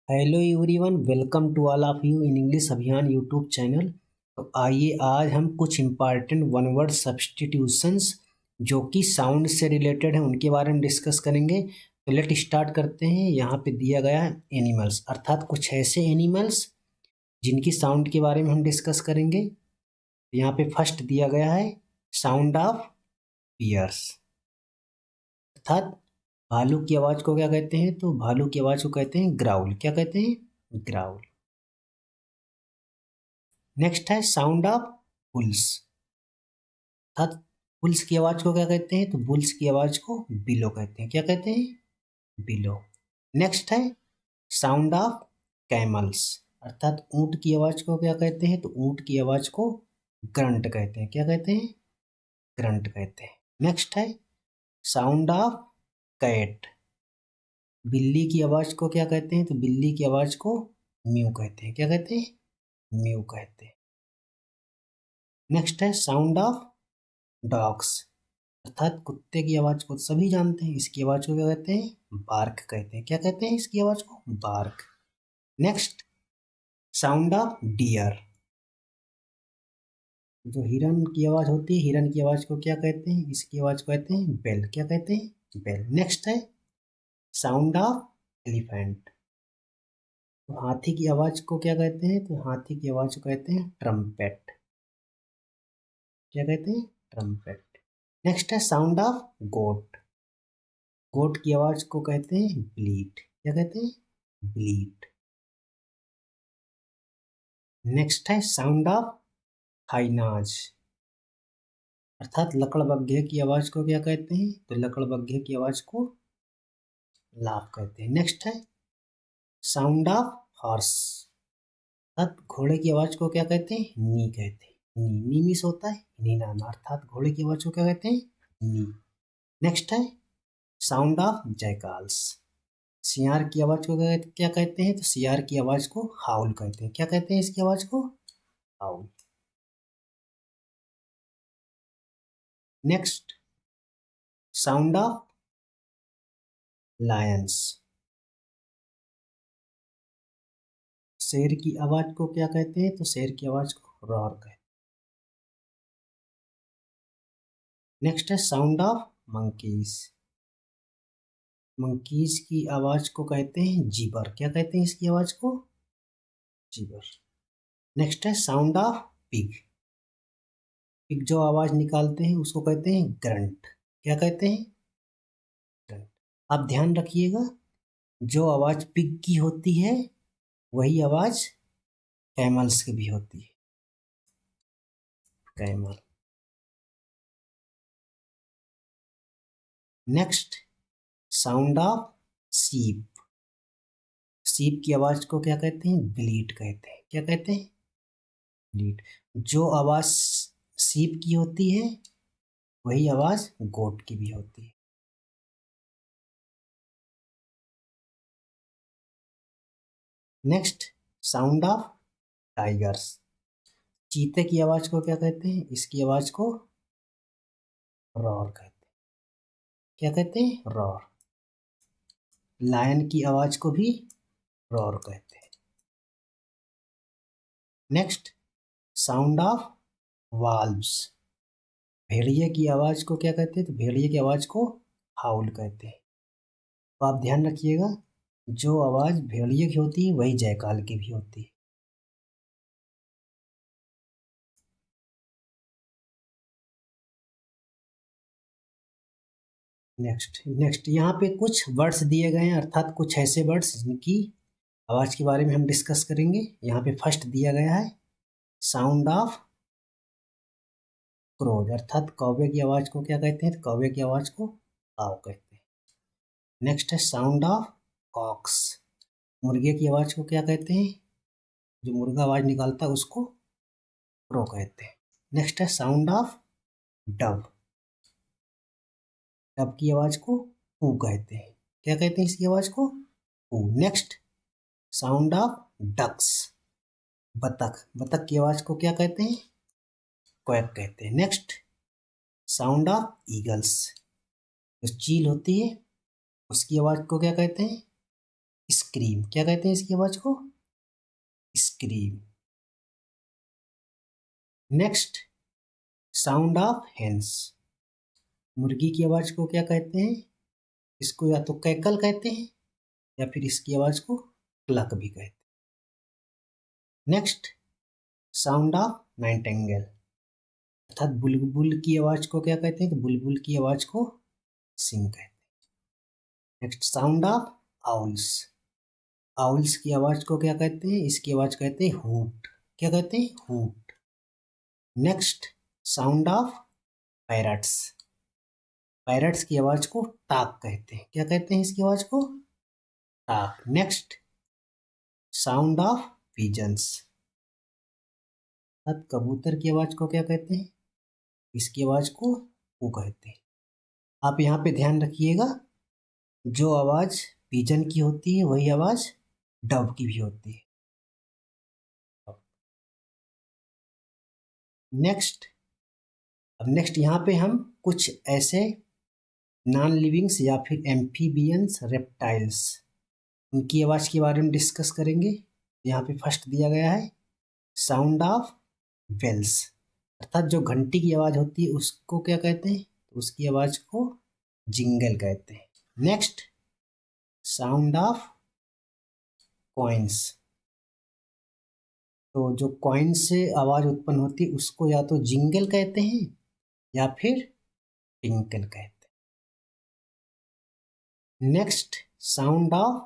Hello everyone, welcome to all of you in English Abhiyan YouTube channel. तो आइए आज हम कुछ इम्पॉर्टेंट वन वर्ड सब्स्टिट्यूशंस जो कि साउंड से रिलेटेड हैं उनके बारे में डिस्कस करेंगे। तो लेट स्टार्ट करते हैं। यहाँ पे दिया गया है एनिमल्स, अर्थात कुछ ऐसे एनिमल्स जिनकी साउंड के बारे में हम डिस्कस करेंगे। यहाँ पे फर्स्ट दिया गया है साउंड ऑफ पियर्स, अर्थात भालू की आवाज को क्या कहते हैं? तो भालू की आवाज को कहते हैं ग्राउल। क्या कहते हैं? ग्राउल। नेक्स्ट है साउंड ऑफ बुल्स, अर्थात बुल्स की आवाज को क्या कहते हैं? तो बुल्स की आवाज को बिलो कहते हैं। क्या कहते हैं? बिलो। नेक्स्ट है साउंड ऑफ कैमल्स, अर्थात ऊंट की आवाज को क्या कहते हैं? तो ऊंट की आवाज को ग्रंट कहते हैं। क्या कहते हैं? ग्रंट कहते हैं। नेक्स्ट है साउंड ऑफ कैट, बिल्ली की आवाज को क्या कहते हैं? तो बिल्ली की आवाज को म्यू कहते हैं। क्या कहते हैं? म्यू कहते हैं। नेक्स्ट है साउंड ऑफ डॉग्स, अर्थात कुत्ते की आवाज को सभी जानते हैं, इसकी आवाज को क्या कहते हैं? बार्क कहते हैं। क्या कहते हैं इसकी आवाज को? Bark. Next sound of deer, जो हिरन की आवाज होती है, हिरन की आवाज को क्या कहते हैं? इसकी आवाज को कहते हैं बेल। क्या कहते हैं? बेल। नेक्स्ट है साउंड ऑफ एलिफेंट, तो हाथी की आवाज को क्या कहते हैं? तो हाथी की आवाज को कहते हैं ट्रम्पेट। क्या कहते हैं? ट्रम्पेट। नेक्स्ट है साउंड ऑफ गोट, गोट की आवाज को कहते हैं ब्लीट। क्या कहते हैं? ब्लीट। नेक्स्ट है साउंड ऑफ हाइनाज, अर्थात लकड़बग्घे की आवाज को क्या कहते हैं? तो लकड़बग्घे की आवाज को लाफ कहते हैं। नेक्स्ट है साउंड ऑफ हॉर्स, अर्थात घोड़े की आवाज को क्या कहते हैं? नी कहते हैं। नी नी मिस होता है नीना, अर्थात घोड़े की आवाज को क्या कहते हैं? नी। नेक्स्ट है साउंड ऑफ जयकाल्स, सियार की आवाज को क्या कहते हैं? तो सियार की आवाज को हाउल कहते हैं। क्या कहते हैं इसकी आवाज को? हाउल। नेक्स्ट साउंड ऑफ लायंस, शेर की आवाज को क्या कहते हैं? तो शेर की आवाज को रॉर कहते हैं। नेक्स्ट है साउंड ऑफ मंकीज, मंकीज की आवाज को कहते हैं जीबर। क्या कहते हैं इसकी आवाज को? जीबर। नेक्स्ट है साउंड ऑफ पिग, पिग जो आवाज निकालते हैं उसको कहते हैं ग्रंट। क्या कहते हैं? ग्रंट। आप ध्यान रखिएगा, जो आवाज पिग की होती है वही आवाज कैमल्स की भी होती है। कैमल। नेक्स्ट साउंड ऑफ सीप, सीप की आवाज को क्या कहते हैं? ब्लीट कहते हैं। क्या कहते हैं? ब्लीट। जो आवाज सीप की होती है वही आवाज गोट की भी होती है। नेक्स्ट साउंड ऑफ टाइगर्स, चीते की आवाज को क्या कहते हैं? इसकी आवाज को रॉर कहते हैं। क्या कहते हैं? रॉर। लायन की आवाज को भी रॉर कहते हैं। नेक्स्ट साउंड ऑफ वाल्व्स, भेड़िए की आवाज को क्या कहते हैं? तो भेड़िए की आवाज को हाउल कहते हैं। तो आप ध्यान रखिएगा, जो आवाज भेड़िए की होती है वही जयकाल की भी होती है। नेक्स्ट यहाँ पे कुछ वर्ड्स दिए गए हैं, अर्थात कुछ ऐसे वर्ड्स जिनकी आवाज के बारे में हम डिस्कस करेंगे। यहाँ पे फर्स्ट दिया गया है साउंड ऑफ क्रोज, अर्थात कौवे की आवाज को क्या कहते हैं? तो कौवे की आवाज को काव कहते हैं। नेक्स्ट है साउंड ऑफ कॉक्स, मुर्गे की आवाज को क्या कहते हैं? जो मुर्गा आवाज निकालता है उसको क्रो कहते हैं। नेक्स्ट है साउंड ऑफ डव, डव की आवाज को पू कहते हैं। क्या कहते हैं इसकी आवाज को? पू। नेक्स्ट साउंड ऑफ डक्स, बतख, बतख की आवाज को क्या कहते हैं? क्वैक कहते हैं। नेक्स्ट साउंड ऑफ ईगल्स, जो चील होती है उसकी आवाज को क्या कहते हैं? स्क्रीम, क्या कहते हैं इसकी आवाज को? Scream. Next, sound of hence, मुर्गी की आवाज को क्या कहते हैं? इसको या तो कैकल कहते हैं या फिर इसकी आवाज को क्लक भी कहते हैं। नेक्स्ट, साउंड ऑफ नाइटिंगेल, अर्थात बुलबुल की आवाज को क्या कहते हैं? तो बुलबुल की आवाज को सिंग कहते हैं। Next, sound of owls, owls की आवाज को क्या कहते हैं? इसकी आवाज कहते हैं हूट, क्या कहते हैं? Hoot. Next, sound of parrots, parrots की आवाज को टाक कहते हैं, क्या कहते हैं इसकी आवाज को? टाक। नेक्स्ट, साउंड ऑफ पिजन्स, कबूतर की आवाज को क्या कहते हैं? इसकी आवाज को कू कहते हैं। आप यहाँ पे ध्यान रखिएगा, जो आवाज पिजन की होती है वही आवाज डव की भी होती है। नेक्स्ट, अब नेक्स्ट यहाँ पे हम कुछ ऐसे नॉन लिविंग्स या फिर एम्फीबियंस रेप्टाइल्स, उनकी आवाज के बारे में डिस्कस करेंगे। यहाँ पे फर्स्ट दिया गया है साउंड ऑफ वेल्स, अर्थात जो घंटी की आवाज होती है उसको क्या कहते हैं? तो उसकी आवाज को जिंगल कहते हैं। नेक्स्ट, साउंड ऑफ कॉइन्स, तो जो कॉइन से आवाज उत्पन्न होती है उसको या तो जिंगल कहते हैं या फिर टिंकल कहते हैं। नेक्स्ट, साउंड ऑफ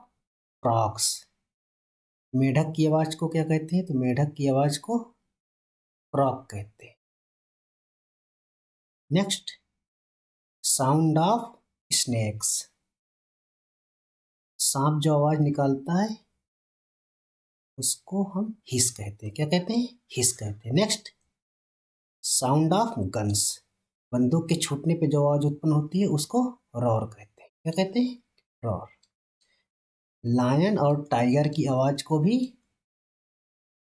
फ्रॉग्स, मेढक की आवाज को क्या कहते हैं? तो मेढक की आवाज को फ्रॉग कहते हैं। नेक्स्ट, साउंड ऑफ स्नेक्स, सांप जो आवाज निकालता है उसको हम हिस कहते हैं, क्या कहते हैं? हिस कहते हैं। नेक्स्ट, साउंड ऑफ गन्स, बंदूक के छूटने पे जो आवाज उत्पन्न होती है उसको रॉर कहते हैं, क्या कहते हैं? रॉर। लायन और टाइगर की आवाज को भी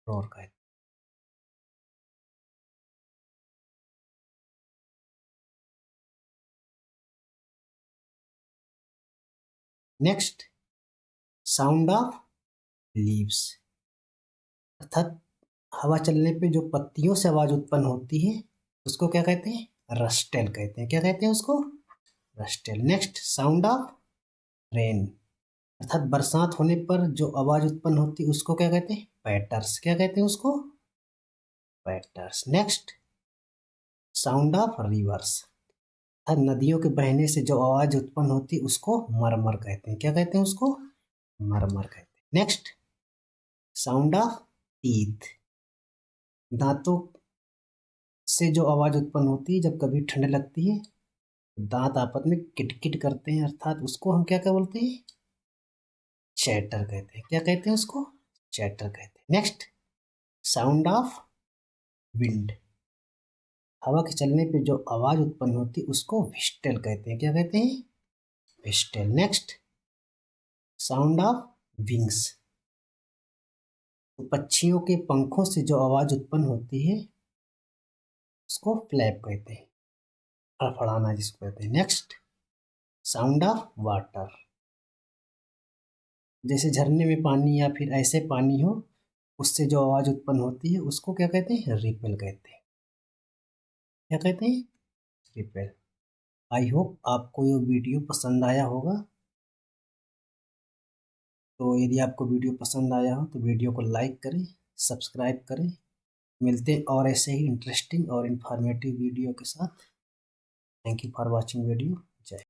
रॉर कहते हैं। नेक्स्ट, साउंड ऑफ लीव्स, अर्थात हवा चलने पे जो पत्तियों से आवाज उत्पन्न होती है उसको क्या कहते हैं? रस्टेल कहते हैं, क्या कहते हैं उसको? रस्टेल। नेक्स्ट, साउंड ऑफ रेन, अर्थात बरसात होने पर जो आवाज उत्पन्न होती है उसको क्या कहते हैं? पैटर्स, क्या कहते हैं उसको? पैटर्स। नेक्स्ट, साउंड ऑफ रिवर्स, अर्थात नदियों के बहने से जो आवाज उत्पन्न होती है उसको मरमर कहते हैं, क्या कहते हैं उसको? मरमर कहते हैं। नेक्स्ट, साउंड ऑफ टीथ, दांतों से जो आवाज उत्पन्न होती है जब कभी ठंड लगती है दांत आपस में किटकिट करते हैं, अर्थात उसको हम क्या क्या बोलते हैं? चैटर कहते हैं, क्या कहते हैं उसको? चैटर कहते हैं। नेक्स्ट, साउंड ऑफ विंड, हवा के चलने पे जो आवाज उत्पन्न होती है उसको व्हिस्टल कहते हैं, क्या कहते हैं? व्हिस्टल। नेक्स्ट, साउंड ऑफ विंग्स, तो पक्षियों के पंखों से जो आवाज उत्पन्न होती है उसको फ्लैप कहते हैं, फड़फड़ाना जिसको कहते हैं। नेक्स्ट, साउंड ऑफ वाटर, जैसे झरने में पानी या फिर ऐसे पानी हो उससे जो आवाज उत्पन्न होती है उसको क्या कहते हैं? रिपल कहते हैं, क्या कहते हैं? रिपल। आई होप आपको ये वीडियो पसंद आया होगा। तो यदि आपको वीडियो पसंद आया हो तो वीडियो को लाइक करें, सब्सक्राइब करें। मिलते हैं और ऐसे ही इंटरेस्टिंग और इन्फॉर्मेटिव वीडियो के साथ। Thank you for watching video.